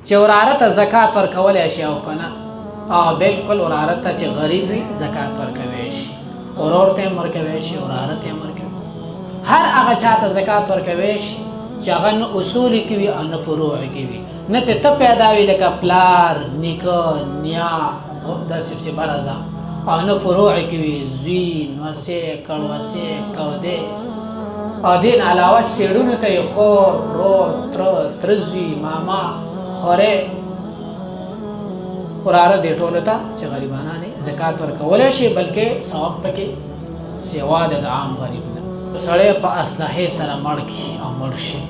چې وراره ته زکات ورکولی شي او که نه بالکل وراره ته چې غریب وي زکات ورکوی شي ورور ته هم ورکوی شي وراره ته هم ورکوي هر هغه چا ته زکات ورکوی شي چې هغه نه اصول کې وي او نه فروع کې وي نه ته پیدا وي لکه پلار نیکه نیا داسې پسې برزه او نه فروع کې وي زوی نوسې کړوسې کودې او دین علاوه سیړونو ته یې خور رور تره ترزوي ماما خورې وراره دې ټولو ته چې غریبانان زکات ورکولی شي بلکې ثواب پکې سوا د عام غریب نه سړی په اسلحې سره مړ کړي او مړ شي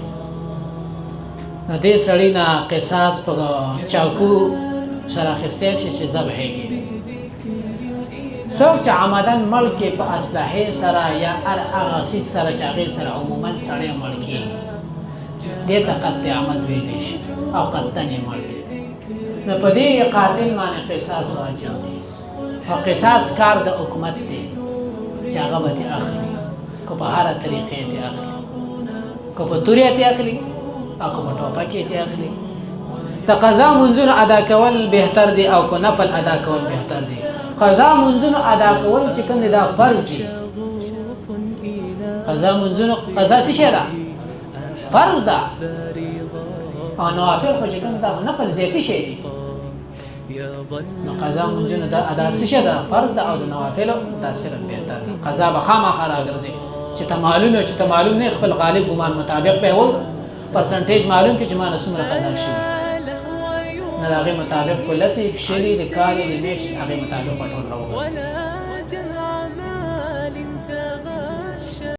نو دې سړي نه قصاص په چاقو سره اخیستی شي چې ذبح یې کړي څوک چې عمدن مړ کې په اسلحې سره یا هر هغه څیز سره چې هغې سره عموما سړی مړ کېږي دې ته قطع عمد ویلی شي او قصدن یې مړ کړي نو په دې قاتل باندې قصاص واجب دی او قصاص کار د حکومت دی چې هغه به دې اخلي که په هره طریقې دې اخلي که په تورې دې اخلي او که په ټوپک دې اخلي د قضا منځونو ادا کول بهتر دی او که نفل ادا کول بهتر دی قضا منځونو ادا کول چې کوم دی دا فرض دی قضا منځونو قضا څه شی ده فرض ده او نوافل خو چې کوم دا نفل زیاتی شی دی نو قضا منځونو دا ادا څه شی ده فرض ده او د نوافلو دا صرف بهتر دی قضا به خامخا راګرځي چې ته معلوم نه خپل غالب ګمان مطابق به و پرسنټیج معلوم کې چې ما څومره قضا شي نه هغه مطابق کله سي شری د کال د میش هغه مطابق ټول راوځي